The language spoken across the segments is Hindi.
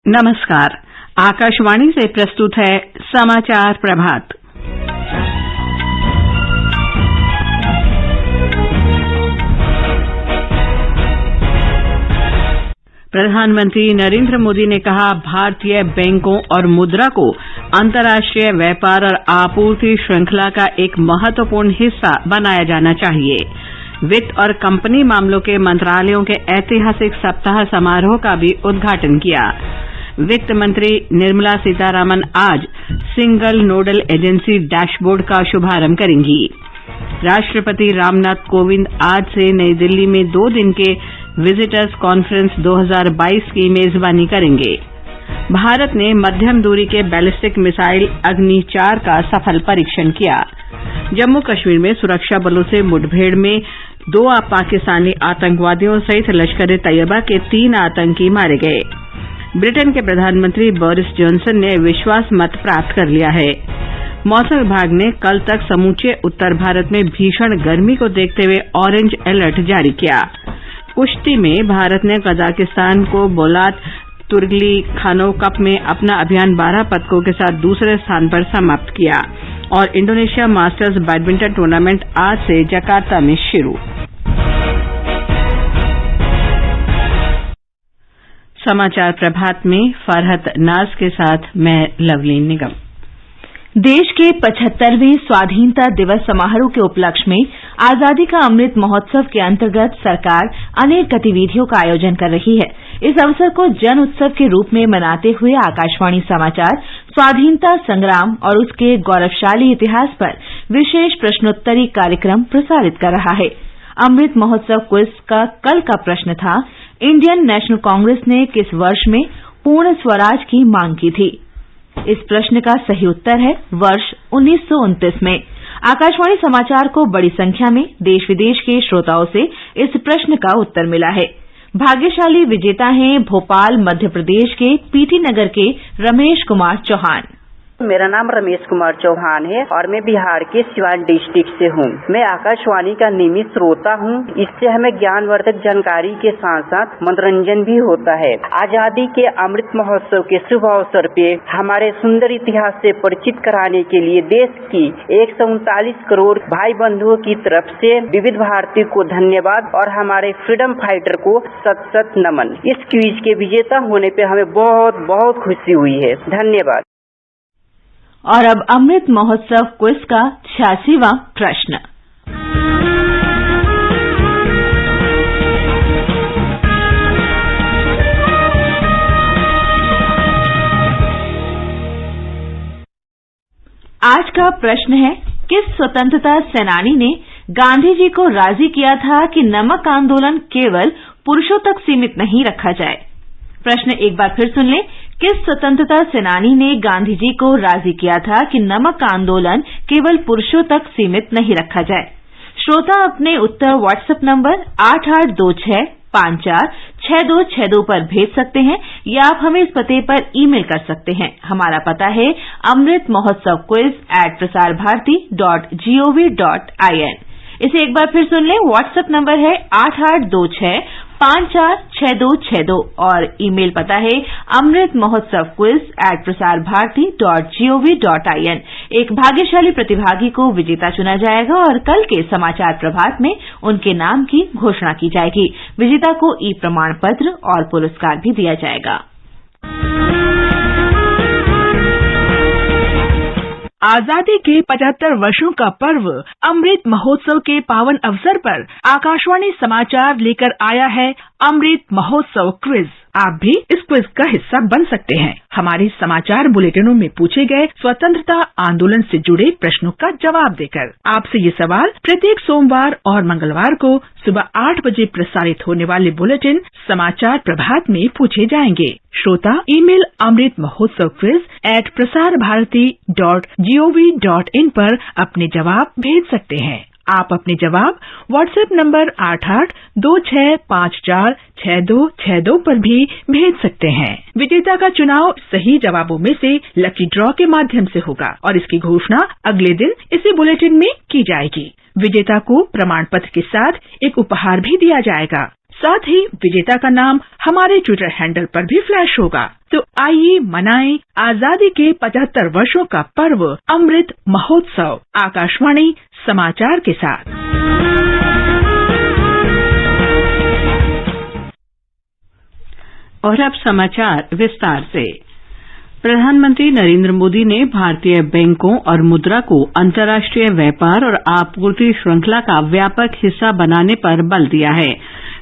नमस्कार। आकाशवाणी से प्रस्तुत है समाचार प्रभात। प्रधानमंत्री नरेंद्र मोदी ने कहा, भारतीय बैंकों और मुद्रा को अंतर्राष्ट्रीय व्यापार और आपूर्ति श्रृंखला का एक महत्वपूर्ण हिस्सा बनाया जाना चाहिए। वित्त और कंपनी मामलों के मंत्रालयों के ऐतिहासिक सप्ताह समारोह का भी उद्घाटन किया। वित्त मंत्री निर्मला सीतारामन आज सिंगल नोडल एजेंसी डैशबोर्ड का शुभारंभ करेंगी। राष्ट्रपति रामनाथ कोविंद आज से नई दिल्ली में 2 दिन के विजिटर्स कॉन्फ्रेंस 2022 की मेजबानी करेंगे। भारत ने मध्यम दूरी के बैलिस्टिक मिसाइल अग्नि 4 का सफल परीक्षण किया। जम्मू कश्मीर में सुरक्षा बलों से मुठभेड़ में 2 पाकिस्तानी आतंकवादियों सहित लश्कर-ए तैयबा के 3 आतंकी मारे गए। ब्रिटेन के प्रधानमंत्री बोरिस जॉनसन ने विश्वास मत प्राप्त कर लिया है। मौसम विभाग ने कल तक समूचे उत्तर भारत में भीषण गर्मी को देखते हुए ऑरेंज अलर्ट जारी किया। कुश्ती में भारत ने कजाकिस्तान को बोलात तुर्गली खानो कप में अपना अभियान 12 पदकों के साथ दूसरे स्थान पर समाप्त किया। और इंडोनेशिया मास्टर्स बैडमिंटन टूर्नामेंट आज से जकार्ता में शुरू। समाचार प्रभात में फरहत नाज के साथ मैं लवलीन निगम। देश के 75वें स्वाधीनता दिवस समारोह के उपलक्ष्य में आजादी का अमृत महोत्सव के अंतर्गत सरकार अनेक गतिविधियों का आयोजन कर रही है। इस अवसर को जन उत्सव के रूप में मनाते हुए आकाशवाणी समाचार स्वाधीनता संग्राम और उसके गौरवशाली इतिहास पर विशेष प्रश्नोत्तरी कार्यक्रम प्रसारित कर रहा है। अमृत महोत्सव क्विज का कल का प्रश्न था, इंडियन नेशनल कांग्रेस ने किस वर्ष में पूर्ण स्वराज की मांग की थी? इस प्रश्न का सही उत्तर है वर्ष 1929 में। आकाशवाणी समाचार को बड़ी संख्या में देश विदेश के श्रोताओं से इस प्रश्न का उत्तर मिला है। भाग्यशाली विजेता हैं भोपाल मध्य प्रदेश के पीटी नगर के रमेश कुमार चौहान। मेरा नाम रमेश कुमार चौहान है और मैं बिहार के सिवान डिस्ट्रिक्ट से हूँ। मैं आकाशवाणी का नियमित श्रोता हूँ। इससे हमें ज्ञानवर्धक जानकारी के साथ साथ मनोरंजन भी होता है। आजादी के अमृत महोत्सव के शुभ अवसर पे हमारे सुंदर इतिहास से परिचित कराने के लिए देश की 139 करोड़ भाई बंधुओं की तरफ से विविध भारती को धन्यवाद और हमारे फ्रीडम फाइटर को सत सत नमन। इस क्विज के विजेता होने पे हमें बहुत बहुत खुशी हुई है। धन्यवाद। और अब अमृत महोत्सव क्विज का 86वां प्रश्न। आज का प्रश्न है, किस स्वतंत्रता सेनानी ने गांधी जी को राजी किया था कि नमक आंदोलन केवल पुरुषों तक सीमित नहीं रखा जाए? प्रश्न एक बार फिर सुन लें। किस स्वतंत्रता सेनानी ने गांधी जी को राजी किया था कि नमक आंदोलन केवल पुरुषों तक सीमित नहीं रखा जाए? श्रोता अपने उत्तर व्हाट्सएप नंबर 8826546262 पर भेज सकते हैं या आप हमें इस पते पर ईमेल कर सकते हैं। हमारा पता है amritmahotsavquiz@prasarbharati.gov.in। इसे एक बार फिर सुन लें। व्हाट्सएप नंबर है 8826546262 और ईमेल पता है amritmahotsavquiz@prasarbharati.gov.in। एक भाग्यशाली प्रतिभागी को विजेता चुना जाएगा और कल के समाचार प्रभात में उनके नाम की घोषणा की जाएगी। विजेता को ई प्रमाण पत्र और पुरस्कार भी दिया जाएगा। आजादी के 75 वर्षों का पर्व अमृत महोत्सव के पावन अवसर पर आकाशवाणी समाचार लेकर आया है अमृत महोत्सव क्विज। आप भी इस क्विज का हिस्सा बन सकते हैं। हमारे समाचार बुलेटिनों में पूछे गए स्वतंत्रता आंदोलन से जुड़े प्रश्नों का जवाब देकर। आपसे ये सवाल प्रत्येक सोमवार और मंगलवार को सुबह 8 बजे प्रसारित होने वाले बुलेटिन समाचार प्रभात में पूछे जाएंगे। श्रोता ईमेल amritmahotsavquiz@prasarbharati.gov.in पर अपने जवाब भेज सकते हैं। आप अपने जवाब व्हाट्सएप नंबर 8826546262 पर भी भेज सकते हैं। विजेता का चुनाव सही जवाबों में से लकी ड्रॉ के माध्यम से होगा और इसकी घोषणा अगले दिन इसी बुलेटिन में की जाएगी। विजेता को प्रमाण पत्र के साथ एक उपहार भी दिया जाएगा। साथ ही विजेता का नाम हमारे ट्विटर हैंडल पर भी फ्लैश होगा। तो आइए मनाएं आजादी के 75 वर्षों का पर्व अमृत महोत्सव आकाशवाणी समाचार के साथ। और अब समाचार विस्तार से। प्रधानमंत्री नरेंद्र मोदी ने भारतीय बैंकों और मुद्रा को अंतर्राष्ट्रीय व्यापार और आपूर्ति श्रृंखला का व्यापक हिस्सा बनाने पर बल दिया है।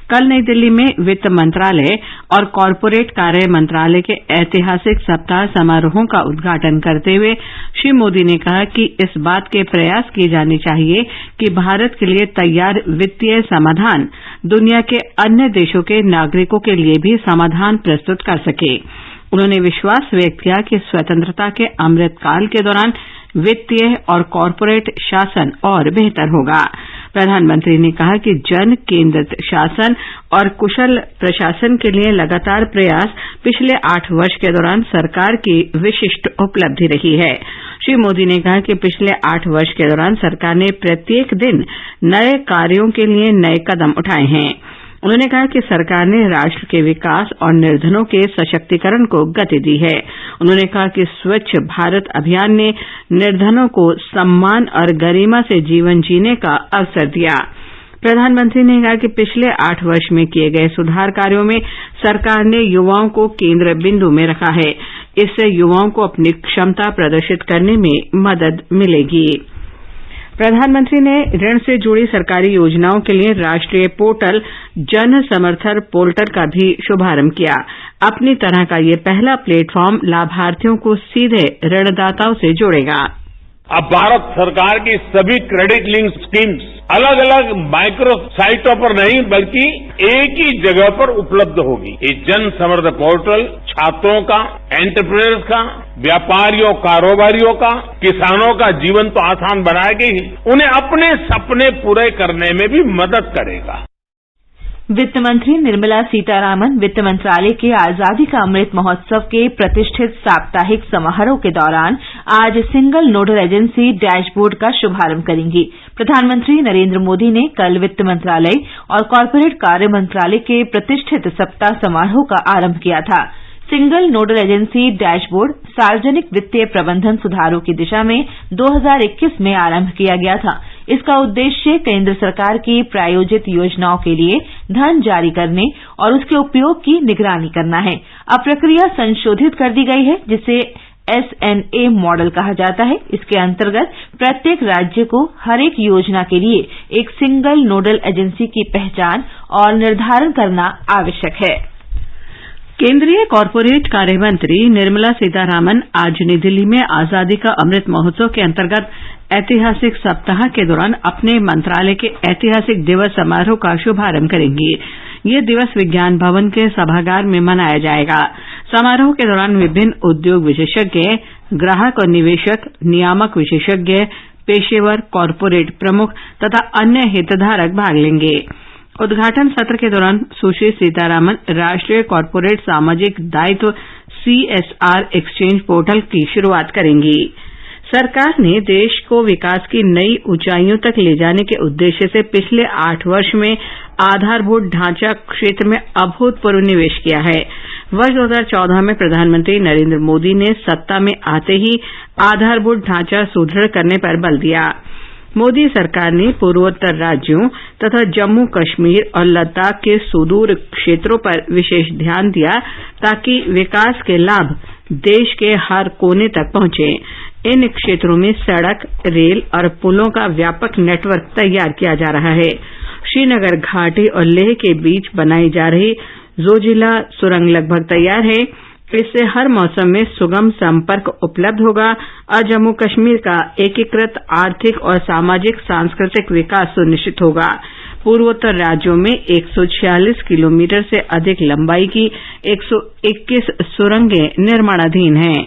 कल नई दिल्ली में वित्त मंत्रालय और कॉरपोरेट कार्य मंत्रालय के ऐतिहासिक सप्ताह समारोहों का उद्घाटन करते हुए श्री मोदी ने कहा कि इस बात के प्रयास किए जाने चाहिए कि भारत के लिए तैयार वित्तीय समाधान दुनिया के अन्य देशों के नागरिकों के लिए भी समाधान प्रस्तुत कर सके। उन्होंने विश्वास व्यक्त किया कि स्वतंत्रता के अमृतकाल के दौरान वित्तीय और कॉरपोरेट शासन और बेहतर होगा। प्रधानमंत्री ने कहा कि जन केंद्रित शासन और कुशल प्रशासन के लिए लगातार प्रयास पिछले 8 वर्ष के दौरान सरकार की विशिष्ट उपलब्धि रही है। श्री मोदी ने कहा कि पिछले 8 वर्ष के दौरान सरकार ने प्रत्येक दिन नए कार्यों के लिए नए कदम उठाए हैं। उन्होंने कहा कि सरकार ने राष्ट्र के विकास और निर्धनों के सशक्तिकरण को गति दी है। उन्होंने कहा कि स्वच्छ भारत अभियान ने निर्धनों को सम्मान और गरिमा से जीवन जीने का अवसर दिया। प्रधानमंत्री ने कहा कि पिछले 8 वर्ष में किए गए सुधार कार्यों में सरकार ने युवाओं को केंद्र बिंदु में रखा है। इससे युवाओं को अपनी क्षमता प्रदर्शित करने में मदद मिलेगी। प्रधानमंत्री ने ऋण से जुड़ी सरकारी योजनाओं के लिए राष्ट्रीय पोर्टल जन समर्थन पोर्टल का भी शुभारंभ किया। अपनी तरह का ये पहला प्लेटफॉर्म लाभार्थियों को सीधे ऋणदाताओं से जोड़ेगा। अब भारत सरकार की सभी क्रेडिट लिंक स्कीम्स अलग अलग माइक्रो साइटों पर नहीं बल्कि एक ही जगह पर उपलब्ध होगी। ये जन समर्थन पोर्टल छात्रों का, एंटरप्रेन्योर्स का, व्यापारियों कारोबारियों का, किसानों का जीवन तो आसान बनाएगी ही, उन्हें अपने सपने पूरे करने में भी मदद करेगा। वित्त मंत्री निर्मला सीतारामन वित्त मंत्रालय के आजादी का अमृत महोत्सव के प्रतिष्ठित साप्ताहिक समारोह के दौरान आज सिंगल नोडल एजेंसी डैशबोर्ड का शुभारंभ करेंगी। प्रधानमंत्री नरेंद्र मोदी ने कल वित्त मंत्रालय और कॉरपोरेट कार्य मंत्रालय के प्रतिष्ठित सप्ताह समारोह का आरंभ किया था। सिंगल नोडल एजेंसी डैशबोर्ड सार्वजनिक वित्तीय प्रबंधन सुधारों की दिशा में 2021 में आरंभ किया गया था। इसका उद्देश्य केंद्र सरकार की प्रायोजित योजनाओं के लिए धन जारी करने और उसके उपयोग की निगरानी करना है। अब प्रक्रिया संशोधित कर दी गई है जिसे SNA मॉडल कहा जाता है। इसके अंतर्गत प्रत्येक राज्य को हर एक योजना के लिए एक सिंगल नोडल एजेंसी की पहचान और निर्धारण करना आवश्यक है। केंद्रीय कॉरपोरेट कार्य मंत्री निर्मला सीतारामन आज नई दिल्ली में आजादी का अमृत महोत्सव के अंतर्गत ऐतिहासिक सप्ताह के दौरान अपने मंत्रालय के ऐतिहासिक दिवस समारोह का शुभारंभ करेंगी। ये दिवस विज्ञान भवन के सभागार में मनाया जाएगा। समारोह के दौरान विभिन्न उद्योग विशेषज्ञ, ग्राहक और निवेशक, नियामक विशेषज्ञ, पेशेवर, कॉरपोरेट प्रमुख तथा अन्य हितधारक भाग लेंगे। उद्घाटन सत्र के दौरान सुश्री सीतारामन राष्ट्रीय कॉरपोरेट सामाजिक दायित्व CSR एक्सचेंज पोर्टल की शुरूआत करेंगी। सरकार ने देश को विकास की नई ऊंचाइयों तक ले जाने के उद्देश्य से पिछले 8 वर्ष में आधारभूत ढांचा क्षेत्र में अभूतपूर्व निवेश किया है। वर्ष 2014 में प्रधानमंत्री नरेंद्र मोदी ने सत्ता में आते ही आधारभूत ढांचा सुदृढ़ करने पर बल दिया। मोदी सरकार ने पूर्वोत्तर राज्यों तथा जम्मू कश्मीर और लद्दाख के सुदूर क्षेत्रों पर विशेष ध्यान दिया ताकि विकास के लाभ देश के हर कोने तक पहुंचे। इन क्षेत्रों में सड़क, रेल और पुलों का व्यापक नेटवर्क तैयार किया जा रहा है। श्रीनगर घाटी और लेह के बीच बनाई जा रही जोजिला सुरंग लगभग तैयार है। इससे हर मौसम में सुगम संपर्क उपलब्ध होगा और जम्मू कश्मीर का एकीकृत आर्थिक और सामाजिक सांस्कृतिक विकास सुनिश्चित होगा। पूर्वोत्तर राज्यों में 146 किलोमीटर से अधिक लंबाई की 121 सुरंगें निर्माणाधीन हैं।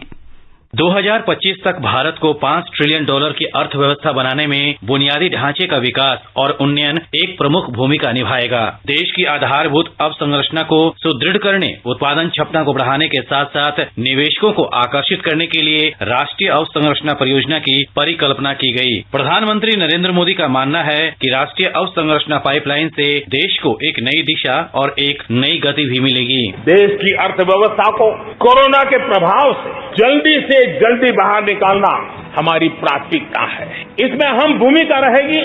2025 तक भारत को $5 ट्रिलियन की अर्थव्यवस्था बनाने में बुनियादी ढांचे का विकास और उन्नयन एक प्रमुख भूमिका निभाएगा। देश की आधारभूत अवसंरचना को सुदृढ़ करने, उत्पादन क्षमता को बढ़ाने के साथ साथ निवेशकों को आकर्षित करने के लिए राष्ट्रीय अवसंरचना परियोजना की परिकल्पना की गई। प्रधानमंत्री नरेंद्र मोदी का मानना है कि राष्ट्रीय अवसंरचना पाइपलाइन से देश को एक नई दिशा और एक नई गति भी मिलेगी। देश की अर्थव्यवस्था को कोरोना के प्रभाव से जल्दी बाहर निकालना हमारी प्राथमिकता है। इसमें अहम भूमिका रहेगी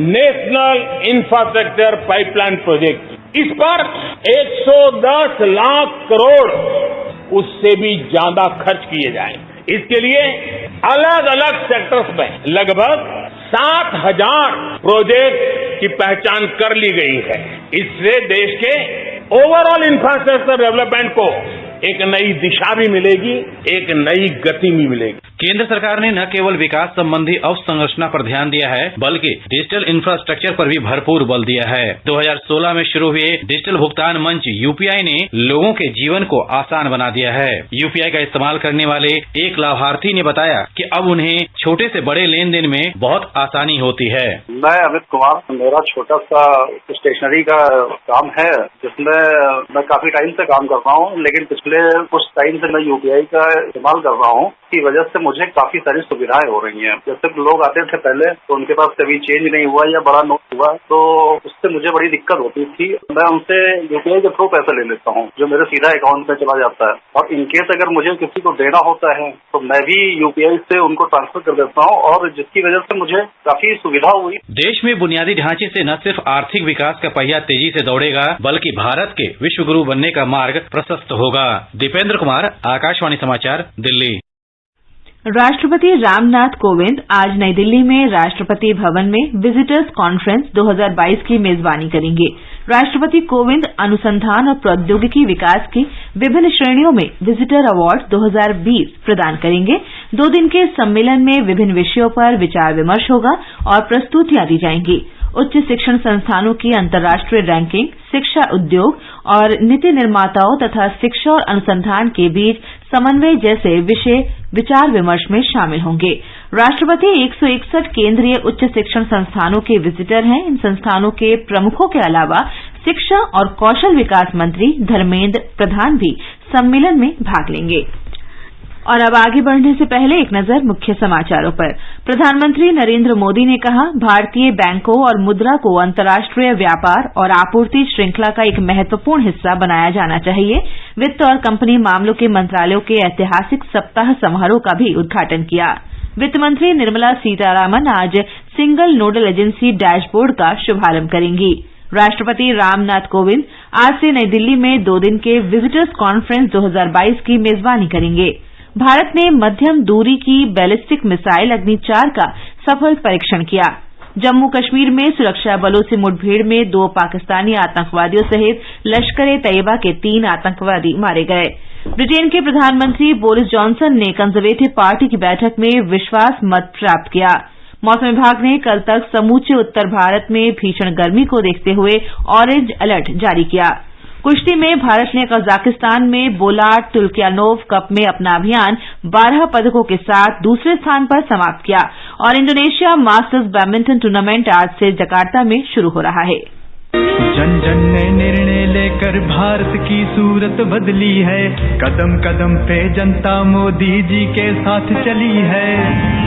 नेशनल इंफ्रास्ट्रक्चर पाइपलाइन प्रोजेक्ट। इस पर 110 लाख करोड़ उससे भी ज्यादा खर्च किए जाएंगे। इसके लिए अलग अलग सेक्टर्स में लगभग 7,000 प्रोजेक्ट की पहचान कर ली गई है। इससे देश के ओवरऑल इंफ्रास्ट्रक्चर डेवलपमेंट को एक नई दिशा भी मिलेगी, एक नई गति भी मिलेगी। केंद्र सरकार ने न केवल विकास संबंधी अवसंरचना पर ध्यान दिया है, बल्कि डिजिटल इंफ्रास्ट्रक्चर पर भी भरपूर बल दिया है। 2016 में शुरू हुए डिजिटल भुगतान मंच यूपीआई ने लोगों के जीवन को आसान बना दिया है। यूपीआई का इस्तेमाल करने वाले एक लाभार्थी ने बताया कि अब उन्हें छोटे से बड़े लेन देन में बहुत आसानी होती है। मैं अमित कुमार, मेरा छोटा सा स्टेशनरी का काम है जिसमें मैं काफी टाइम से काम कर रहा हूँ, लेकिन पिछले कुछ टाइम से मैं यूपीआई का इस्तेमाल कर रहा हूँ की वजह से मुझे काफी सारी सुविधाएं हो रही हैं। जैसे लोग आते थे पहले तो उनके पास कभी चेंज नहीं हुआ या बड़ा नोट हुआ तो उससे मुझे बड़ी दिक्कत होती थी। मैं उनसे यूपीआई के थ्रू पैसे ले लेता हूँ जो मेरे सीधा अकाउंट में चला जाता है, और इनकेस अगर मुझे किसी को देना होता है तो मैं भी यूपीआई से उनको ट्रांसफर कर देता हूँ, और जिसकी वजह से मुझे काफी सुविधा हुई। देश में बुनियादी ढांचे से न सिर्फ आर्थिक विकास का पहिया तेजी से दौड़ेगा, बल्कि भारत के विश्व गुरु बनने का मार्ग प्रशस्त होगा। दीपेंद्र कुमार, आकाशवाणी समाचार, दिल्ली। राष्ट्रपति रामनाथ कोविंद आज नई दिल्ली में राष्ट्रपति भवन में विजिटर्स कॉन्फ्रेंस 2022 की मेजबानी करेंगे। राष्ट्रपति कोविंद अनुसंधान और प्रौद्योगिकी विकास की विभिन्न श्रेणियों में विजिटर अवार्ड 2020 प्रदान करेंगे। 2 दिन के सम्मेलन में विभिन्न विषयों पर विचार विमर्श होगा और प्रस्तुतियां दी जाएंगी। उच्च शिक्षण संस्थानों की अंतर्राष्ट्रीय रैंकिंग, शिक्षा उद्योग और नीति निर्माताओं तथा शिक्षा और अनुसंधान के बीच समन्वय जैसे विषय विचार विमर्श में शामिल होंगे। राष्ट्रपति 161 केंद्रीय उच्च शिक्षण संस्थानों के विजिटर हैं। इन संस्थानों के प्रमुखों के अलावा शिक्षा और कौशल विकास मंत्री धर्मेंद्र प्रधान भी सम्मेलन में भाग लेंगे। और अब आगे बढ़ने से पहले एक नजर मुख्य समाचारों पर। प्रधानमंत्री नरेंद्र मोदी ने कहा, भारतीय बैंकों और मुद्रा को अंतर्राष्ट्रीय व्यापार और आपूर्ति श्रृंखला का एक महत्वपूर्ण हिस्सा बनाया जाना चाहिए। वित्त और कंपनी मामलों के मंत्रालयों के ऐतिहासिक सप्ताह समारोह का भी उद्घाटन किया। वित्त मंत्री निर्मला सीतारामन आज सिंगल नोडल एजेंसी डैशबोर्ड का शुभारंभ करेंगी। राष्ट्रपति रामनाथ कोविंद आज से नई दिल्ली में 2 दिन के विजिटर्स कॉन्फ्रेंस 2022 की मेजबानी करेंगे। भारत ने मध्यम दूरी की बैलिस्टिक मिसाइल अग्नि 4 का सफल परीक्षण किया। जम्मू कश्मीर में सुरक्षा बलों से मुठभेड़ में 2 पाकिस्तानी आतंकवादियों सहित लश्कर-ए-तैयबा के 3 आतंकवादी मारे गए। ब्रिटेन के प्रधानमंत्री बोरिस जॉनसन ने कंजर्वेटिव पार्टी की बैठक में विश्वास मत प्राप्त किया। मौसम विभाग ने कल तक समूचे उत्तर भारत में भीषण गर्मी को देखते हुए ऑरेंज अलर्ट जारी किया। कुश्ती में भारत ने कजाकिस्तान में बोलाट तुल्क्यानोव कप में अपना अभियान 12 पदकों के साथ दूसरे स्थान पर समाप्त किया, और इंडोनेशिया मास्टर्स बैडमिंटन टूर्नामेंट आज से जकार्ता में शुरू हो रहा है। जन जन ने निर्णय लेकर भारत की सूरत बदली है। कदम कदम पे जनता मोदी जी के साथ चली है।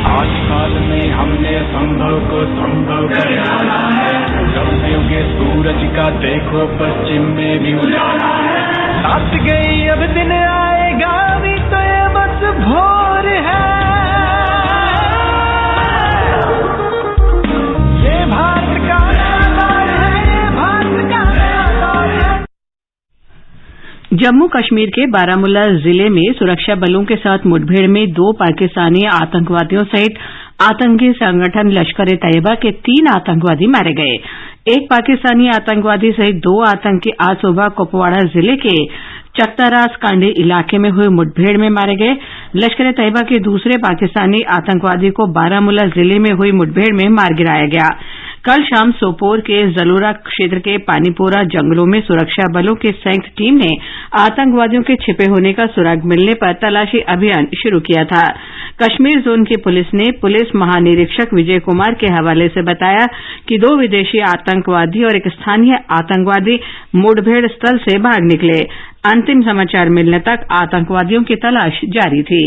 8 साल में हमने संभव को संभव कर डाला है। गलतियों के सूरज का देखो पश्चिम में भी उजाला है। रात गई अब दिन आएगा, अभी तो ये बस भोर है। ये भारत का जम्मू कश्मीर के बारामूला जिले में सुरक्षा बलों के साथ मुठभेड़ में 2 पाकिस्तानी आतंकवादियों सहित आतंकी संगठन लश्कर-ए-तैयबा के 3 आतंकवादी मारे गए। एक पाकिस्तानी आतंकवादी सहित 2 आतंकी आज सुबह कुपवाड़ा जिले के चक्तारास कांडी इलाके में हुई मुठभेड़ में मारे गए। लश्कर-ए-तैयबा के दूसरे पाकिस्तानी आतंकवादी को बारामूला जिले में हुई मुठभेड़ में मार गिराया गया। कल शाम सोपोर के जलोरा क्षेत्र के पानीपोरा जंगलों में सुरक्षा बलों की संयुक्त टीम ने आतंकवादियों के छिपे होने का सुराग मिलने पर तलाशी अभियान शुरू किया था। कश्मीर जोन की पुलिस ने पुलिस महानिरीक्षक विजय कुमार के हवाले से बताया कि 2 विदेशी आतंकवादी और एक स्थानीय आतंकवादी मुठभेड़ स्थल से भाग निकले। अंतिम समाचार मिलने तक आतंकवादियों की तलाश जारी थी।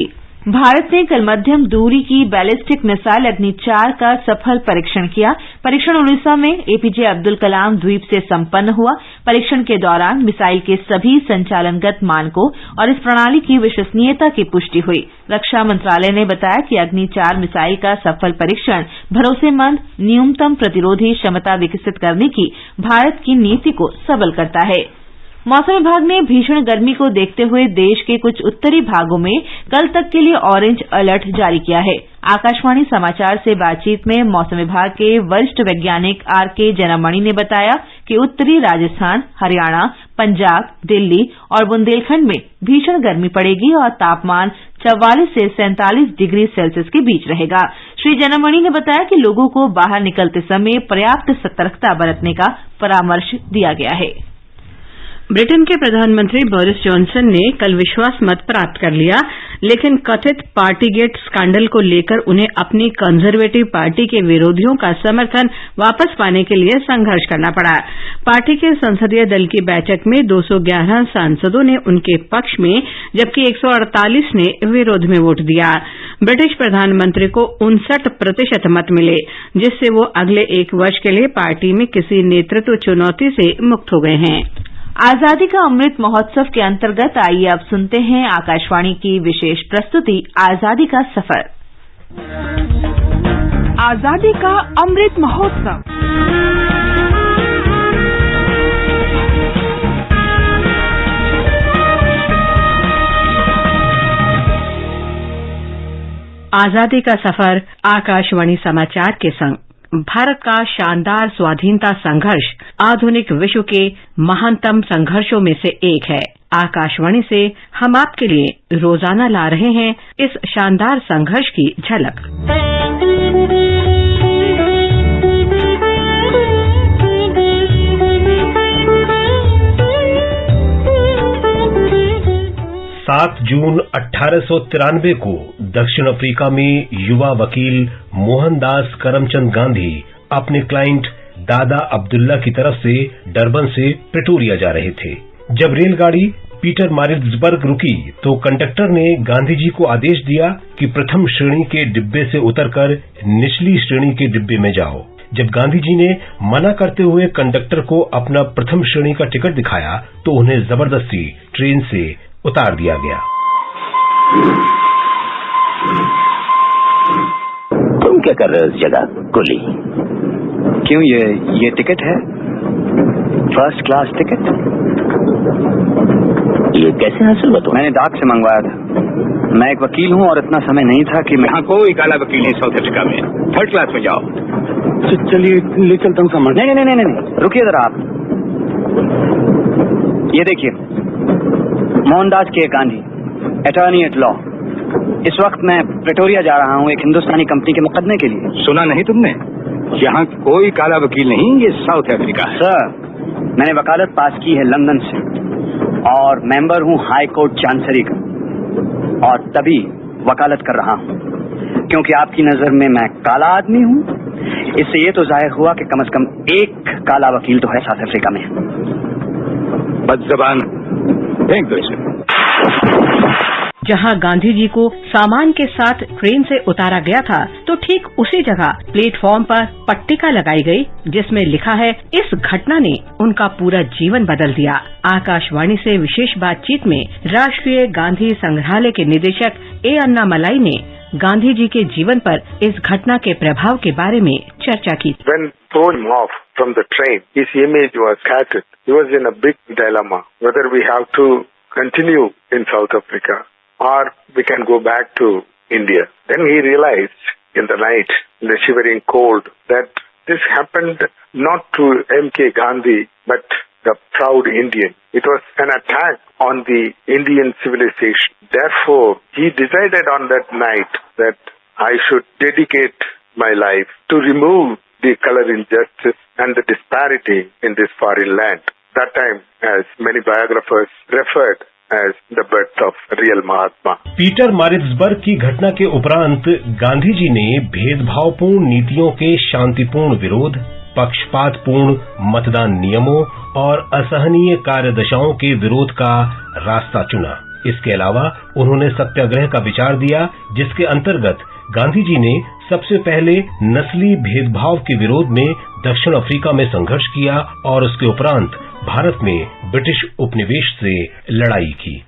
भारत ने कल मध्यम दूरी की बैलिस्टिक मिसाइल अग्नि 4 का सफल परीक्षण किया। परीक्षण उड़ीसा में एपीजे अब्दुल कलाम द्वीप से संपन्न हुआ। परीक्षण के दौरान मिसाइल के सभी संचालनगत मानकों और इस प्रणाली की विश्वसनीयता की पुष्टि हुई। रक्षा मंत्रालय ने बताया कि अग्नि 4 मिसाइल का सफल परीक्षण भरोसेमंद न्यूनतम प्रतिरोधी क्षमता विकसित करने की भारत की नीति को सबल करता है। मौसम विभाग ने भीषण गर्मी को देखते हुए देश के कुछ उत्तरी भागों में कल तक के लिए ऑरेंज अलर्ट जारी किया है। आकाशवाणी समाचार से बातचीत में मौसम विभाग के वरिष्ठ वैज्ञानिक आरके जनमणि ने बताया कि उत्तरी राजस्थान, हरियाणा, पंजाब, दिल्ली और बुंदेलखंड में भीषण गर्मी पड़ेगी और तापमान 44 से 47 डिग्री सेल्सियस के बीच रहेगा। श्री जनमणि ने बताया कि लोगों को बाहर निकलते समय पर्याप्त सतर्कता बरतने का परामर्श दिया गया है। ब्रिटेन के प्रधानमंत्री बोरिस जॉनसन ने कल विश्वास मत प्राप्त कर लिया, लेकिन कथित पार्टीगेट स्कैंडल को लेकर उन्हें अपनी कंजर्वेटिव पार्टी के विरोधियों का समर्थन वापस पाने के लिए संघर्ष करना पड़ा। पार्टी के संसदीय दल की बैठक में 211 सांसदों ने उनके पक्ष में जबकि 148 ने विरोध में वोट दिया। ब्रिटिश प्रधानमंत्री को 59% मत मिले, जिससे वो अगले 1 वर्ष के लिए पार्टी में किसी नेतृत्व चुनौती से मुक्त हो गए हैं। आजादी का अमृत महोत्सव के अंतर्गत आइए अब सुनते हैं आकाशवाणी की विशेष प्रस्तुति आजादी का सफर। आजादी का अमृत महोत्सव। आजादी का सफर आकाशवाणी समाचार के संग भारत का शानदार स्वाधीनता संघर्ष आधुनिक विश्व के महानतम संघर्षों में से एक है। आकाशवाणी से हम आपके लिए रोजाना ला रहे हैं इस शानदार संघर्ष की झलक। सात जून 1893 को दक्षिण अफ्रीका में युवा वकील मोहनदास करमचंद गांधी अपने क्लाइंट दादा अब्दुल्ला की तरफ से डरबन से प्रिटोरिया जा रहे थे। जब रेलगाड़ी पीटर मारिट्सबर्ग रुकी तो कंडक्टर ने गांधी जी को आदेश दिया कि प्रथम श्रेणी के डिब्बे से उतरकर निचली श्रेणी के डिब्बे में जाओ। जब गांधी जी ने मना करते हुए कंडक्टर को अपना प्रथम श्रेणी का टिकट दिखाया तो उन्हें जबरदस्ती ट्रेन से उतार दिया गया। तुम क्या कर रहे हो इस जगह कुली? क्यों ये टिकट है? First class ticket? ये कैसे हासिल हुआ? मैंने डाक से मंगवाया था। मैं एक वकील हूँ और इतना समय नहीं था कि मैं यहाँ कोई काला वकील नहीं साउथ अफ्रीका में। थर्ड क्लास में जाओ। चलिए ले चलता हूँ सामान। नहीं, रुकिए जरा आप। ये देखिए, मोहनदास के गांधी, अटॉर्नी एट लॉ। इस वक्त मैं प्रिटोरिया जा रहा हूँ एक हिंदुस्तानी कंपनी के मुकदमे के लिए। सुना नहीं तुमने? यहाँ कोई काला वकील नहीं, ये साउथ अफ्रीका है। सर, मैंने वकालत पास की है लंदन से और मेंबर हूँ हाई कोर्ट चांसरी का, और तभी वकालत कर रहा हूँ क्योंकि आपकी नजर में मैं काला आदमी हूँ। इससे ये तो जाहिर हुआ कि कम से कम एक काला वकील तो है साउथ अफ्रीका में। बदज़बान फेंक दो इसे। जहां गांधी जी को सामान के साथ ट्रेन से उतारा गया था तो ठीक उसी जगह प्लेटफॉर्म पर पट्टिका लगाई गई जिसमें लिखा है, इस घटना ने उनका पूरा जीवन बदल दिया। आकाशवाणी से विशेष बातचीत में राष्ट्रीय गांधी संग्रहालय के निदेशक ए अन्नामलाई ने गांधी जी के जीवन पर इस घटना के प्रभाव के बारे में चर्चा की। When thrown off from the train, his image was scattered. He was in a big dilemma whether we have to continue in South Africa or we can go back to India. Then he realized in the night, in the shivering cold, that this happened not to M.K. Gandhi, but the proud Indian. It was an attack on the Indian civilization. Therefore, he decided on that night that I should dedicate my life to remove the color injustice and the disparity in this foreign land. That time, as many biographers referred as the birth of real Mahatma. Pietermaritzburg की घटना के उपरांत गांधी जी ने भेदभावपूर्ण नीतियों के शांतिपूर्ण विरोध, पक्षपातपूर्ण मतदान नियमों और असहनीय कार्यदशाओं के विरोध का रास्ता चुना। इसके अलावा उन्होंने सत्याग्रह का विचार दिया, जिसके अंतर्गत गांधी जी ने सबसे पहले नस्ली भेदभाव के विरोध में दक्षिण अफ्रीका में संघर्ष किया और उसके उपरांत भारत में ब्रिटिश उपनिवेश से लड़ाई की।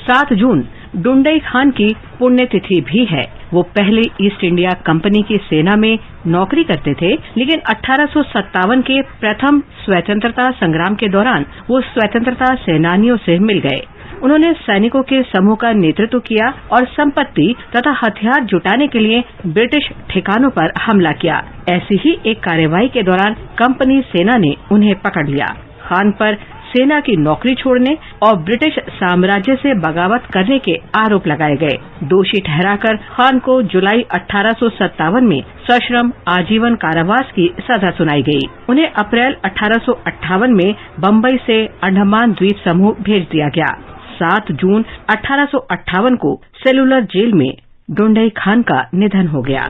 7 जून डुंडई खान की पुण्यतिथि भी है। वो पहले ईस्ट इंडिया कंपनी की सेना में नौकरी करते थे, लेकिन 1857 के प्रथम स्वतंत्रता संग्राम के दौरान वो स्वतंत्रता सेनानियों से मिल गए। उन्होंने सैनिकों के समूह का नेतृत्व किया और संपत्ति तथा हथियार जुटाने के लिए ब्रिटिश ठिकानों पर हमला किया। ऐसी ही एक कार्रवाई के दौरान कंपनी सेना ने उन्हें पकड़ लिया। खान पर सेना की नौकरी छोड़ने और ब्रिटिश साम्राज्य से बगावत करने के आरोप लगाए गए। दोषी ठहराकर खान को जुलाई 1857 में सश्रम आजीवन कारावास की सजा सुनाई गई। उन्हें अप्रैल 1858 में बम्बई से अंडमान द्वीप समूह भेज दिया गया। 7 जून 1858 को सेलुलर जेल में डुंडई खान का निधन हो गया।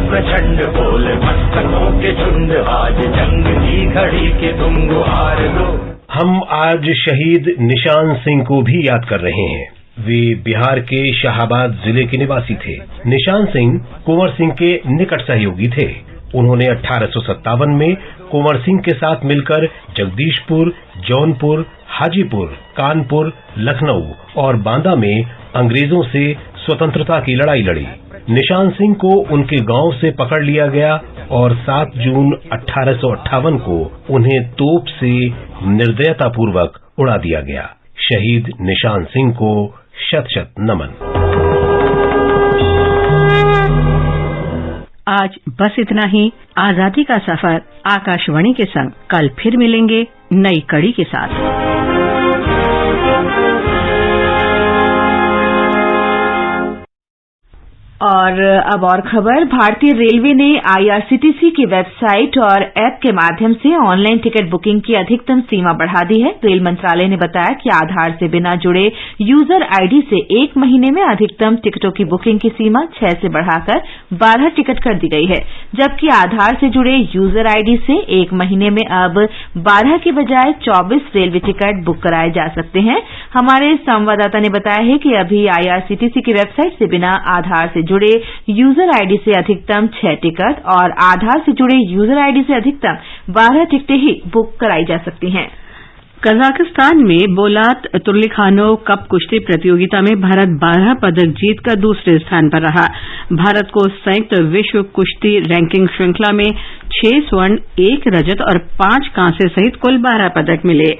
प्रचंड बोल मस्तकों के झुंड, आज जंग की घड़ी के तुम गुहार दो। हम आज शहीद निशान सिंह को भी याद कर रहे हैं। वे बिहार के शाहाबाद जिले के निवासी थे। निशान सिंह कुंवर सिंह के निकट सहयोगी थे। उन्होंने 1857 में कुंवर सिंह के साथ मिलकर जगदीशपुर, जौनपुर, हाजीपुर, कानपुर, लखनऊ और बांदा में अंग्रेजों से स्वतंत्रता की लड़ाई लड़ी। निशान सिंह को उनके गांव से पकड़ लिया गया और 7 जून 1858 को उन्हें तोप से निर्दयतापूर्वक उड़ा दिया गया। शहीद निशान सिंह को शत-शत नमन। आज बस इतना ही। आजादी का सफर आकाशवाणी के संग। कल फिर मिलेंगे नई कड़ी के साथ। और अब और खबर। भारतीय रेलवे ने आईआरसीटीसी की वेबसाइट और ऐप के माध्यम से ऑनलाइन टिकट बुकिंग की अधिकतम सीमा बढ़ा दी है। रेल मंत्रालय ने बताया कि आधार से बिना जुड़े यूजर आईडी से 1 महीने में अधिकतम टिकटों की बुकिंग की सीमा 6 से बढ़ाकर 12 टिकट कर दी गई है, जबकि आधार से जुड़े यूजर आईडी से 1 महीने में अब 12 के बजाय 24 रेलवे टिकट बुक कराए जा सकते हैं। हमारे संवाददाता ने बताया है कि अभी आईआरसीटीसी की वेबसाइट से बिना आधार से जुड़े यूजर आईडी से अधिकतम 6 टिकट और आधार से जुड़े यूजर आईडी से अधिकतम 12 टिकटें ही बुक कराई जा सकती हैं। कजाकिस्तान में बोलात तुर्लिखानोव कप कुश्ती प्रतियोगिता में भारत 12 पदक जीतकर दूसरे स्थान पर रहा। भारत को संयुक्त विश्व कुश्ती रैंकिंग श्रृंखला में 6 स्वर्ण, 1 रजत और 5 कांस्य सहित कुल 12 पदक मिले।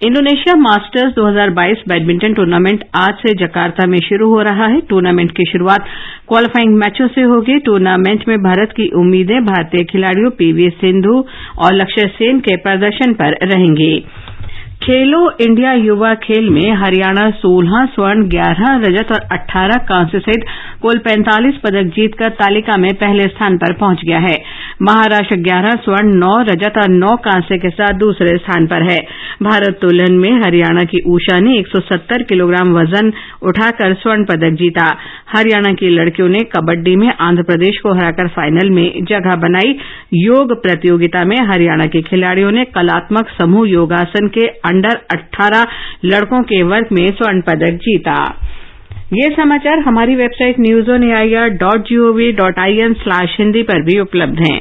इंडोनेशिया मास्टर्स 2022 बैडमिंटन टूर्नामेंट आज से जकार्ता में शुरू हो रहा है। टूर्नामेंट की शुरुआत क्वालिफाइंग मैचों से होगी। टूर्नामेंट में भारत की उम्मीदें भारतीय खिलाड़ियों पीवी सिंधु और लक्ष्य सेन के प्रदर्शन पर रहेंगी। खेलो इंडिया युवा खेल में हरियाणा 16 स्वर्ण, 11 रजत और 18 कांस्य सहित कुल 45 पदक जीतकर तालिका में पहले स्थान पर पहुंच गया है। महाराष्ट्र 11 स्वर्ण, 9 रजत और 9 कांस्य के साथ दूसरे स्थान पर है। भारोत्तोलन में हरियाणा की ऊषा ने 170 किलोग्राम वजन उठाकर स्वर्ण पदक जीता। हरियाणा की लड़कियों ने कबड्डी में आंध्र प्रदेश को हराकर फाइनल में जगह बनाई। योग प्रतियोगिता में हरियाणा के खिलाड़ियों ने कलात्मक समूह योगासन के अंडर 18 लड़कों के वर्ग में स्वर्ण पदक जीता। ये समाचार हमारी वेबसाइट newsonair.gov.in/hindi पर भी उपलब्ध हैं।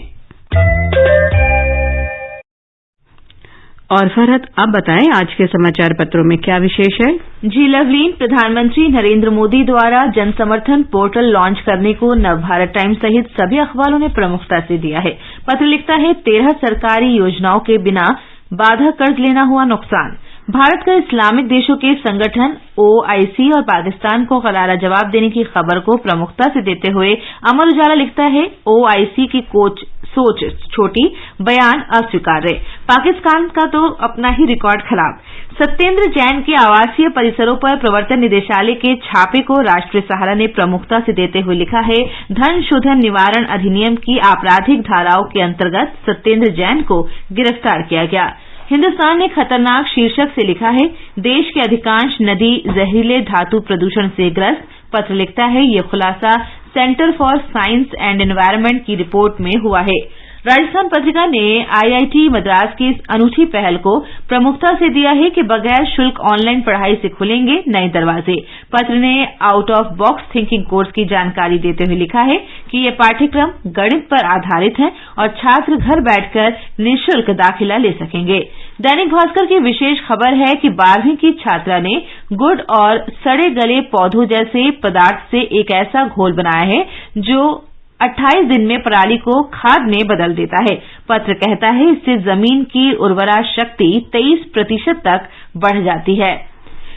और फरहत, अब बताएं आज के समाचार पत्रों में क्या विशेष है। जी लवलीन, प्रधानमंत्री नरेंद्र मोदी द्वारा जन समर्थन पोर्टल लॉन्च करने को नवभारत टाइम्स सहित सभी अखबारों ने प्रमुखता से दिया है। पत्र लिखता है 13 सरकारी योजनाओं के बिना बाधा कर्ज लेना हुआ नुकसान। भारत का इस्लामिक देशों के संगठन ओआईसी और पाकिस्तान को करारा जवाब देने की खबर को प्रमुखता से देते हुए अमर उजाला लिखता है ओआईसी की कोच सोच छोटी, बयान अस्वीकार्य। पाकिस्तान का तो अपना ही रिकॉर्ड खराब। सत्येंद्र जैन के आवासीय परिसरों पर प्रवर्तन निदेशालय के छापे को राष्ट्रीय सहारा ने प्रमुखता से देते हुए लिखा है, धन शोधन निवारण अधिनियम की आपराधिक धाराओं के अंतर्गत सत्येंद्र जैन को गिरफ्तार किया गया। हिन्दुस्तान ने खतरनाक शीर्षक से लिखा है, देश की अधिकांश नदी जहरीले धातु प्रदूषण से ग्रस्त। पत्र लिखता है, ये खुलासा centre for science and environment की रिपोर्ट में हुआ है। राजस्थान पत्रिका ने आईआईटी मद्रास की इस अनूठी पहल को प्रमुखता से दिया है कि बगैर शुल्क ऑनलाइन पढ़ाई से खुलेंगे नए दरवाजे। पत्र ने out of box thinking course की जानकारी देते हुए लिखा है कि ये पाठ्यक्रम गणित पर आधारित है और छात्र घर बैठकर निःशुल्क दाखिला ले सकेंगे। दैनिक भास्कर की विशेष खबर है कि 12वीं की छात्रा ने गुड़ और सड़े गले पौधों जैसे पदार्थ से एक ऐसा घोल बनाया है जो 28 दिन में पराली को खाद में बदल देता है। पत्र कहता है, इससे जमीन की उर्वरा शक्ति 23% तक बढ़ जाती है।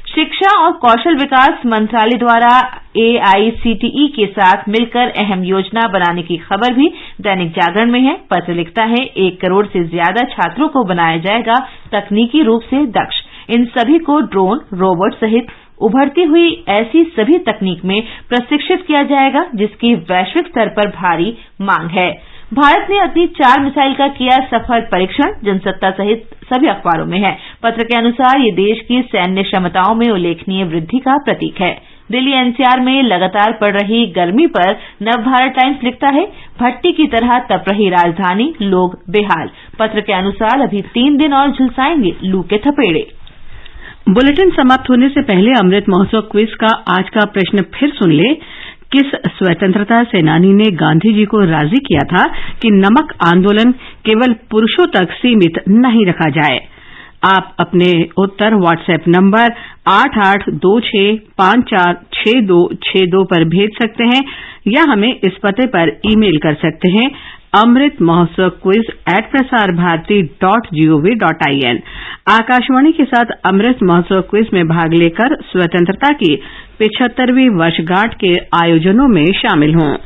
शिक्षा और कौशल विकास मंत्रालय द्वारा एआईसीटीई के साथ मिलकर अहम योजना बनाने की खबर भी दैनिक जागरण में है। पत्र लिखता है, 1 करोड़ से ज्यादा छात्रों को बनाया जाएगा तकनीकी रूप से दक्ष। इन सभी को ड्रोन, रोबोट सहित उभरती हुई ऐसी सभी तकनीक में प्रशिक्षित किया जाएगा जिसकी वैश्विक स्तर पर भारी मांग है। भारत ने अपनी 4 मिसाइल का किया सफल परीक्षण, जनसत्ता सहित सभी अखबारों में है। पत्र के अनुसार ये देश की सैन्य क्षमताओं में उल्लेखनीय वृद्धि का प्रतीक है। दिल्ली एनसीआर में लगातार पड़ रही गर्मी पर नवभारत टाइम्स लिखता है, भट्टी की तरह तप रही राजधानी, लोग बेहाल। पत्र के अनुसार अभी 3 दिन और झुलसाएंगे लू के थपेड़े। बुलेटिन समाप्त होने से पहले अमृत महोत्सव क्विज का आज का प्रश्न फिर सुन ले। किस स्वतंत्रता सेनानी ने गांधी जी को राजी किया था कि नमक आंदोलन केवल पुरुषों तक सीमित नहीं रखा जाए? आप अपने उत्तर व्हाट्सएप नंबर 8826546262 पर भेज सकते हैं या हमें इस पते पर ईमेल कर सकते हैं, amritmahotsav@prasarbharati.gov.in। आकाशवाणी के साथ अमृत महोत्सव क्विज में भाग लेकर स्वतंत्रता की 75वीं वर्षगांठ के आयोजनों में शामिल हों।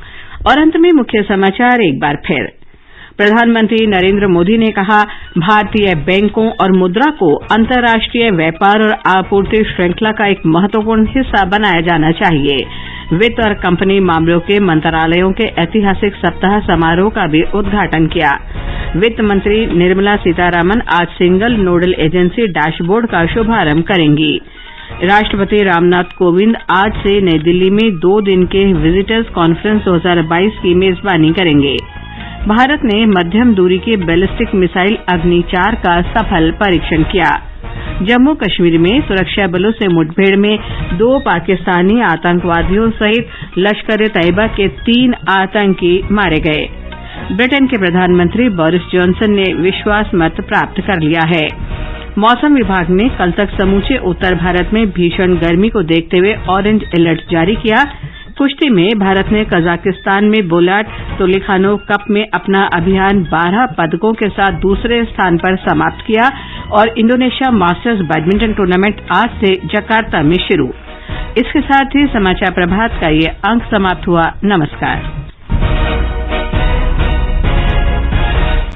और अंत में मुख्य समाचार एक बार फिर। प्रधानमंत्री नरेंद्र मोदी ने कहा, भारतीय बैंकों और मुद्रा को अंतर्राष्ट्रीय व्यापार और आपूर्ति श्रृंखला का एक महत्वपूर्ण हिस्सा बनाया जाना चाहिए। वित्त और कंपनी मामलों के मंत्रालयों के ऐतिहासिक सप्ताह समारोह का भी उद्घाटन किया। वित्त मंत्री निर्मला सीतारामन आज सिंगल नोडल एजेंसी डैशबोर्ड का शुभारंभ करेंगी। राष्ट्रपति रामनाथ कोविंद आज से नई दिल्ली में 2 दिन के विजिटर्स कॉन्फ्रेंस 2022 की मेजबानी करेंगे। भारत ने मध्यम दूरी के बैलिस्टिक मिसाइल अग्नि 4 का सफल परीक्षण किया। जम्मू कश्मीर में सुरक्षा बलों से मुठभेड़ में 2 पाकिस्तानी आतंकवादियों सहित लश्कर-ए-तैयबा के 3 आतंकी मारे गए। ब्रिटेन के प्रधानमंत्री बोरिस जॉनसन ने विश्वास मत प्राप्त कर लिया है। मौसम विभाग ने कल तक समूचे उत्तर भारत में भीषण गर्मी को देखते हुए ऑरेंज अलर्ट जारी किया। कुश्ती में भारत ने कजाकिस्तान में बुलाट तुलिखानोव कप में अपना अभियान 12 पदकों के साथ दूसरे स्थान पर समाप्त किया और इंडोनेशिया मास्टर्स बैडमिंटन टूर्नामेंट आज से जकार्ता में शुरू। इसके साथ ही समाचार प्रभात का ये अंक समाप्त हुआ। नमस्कार।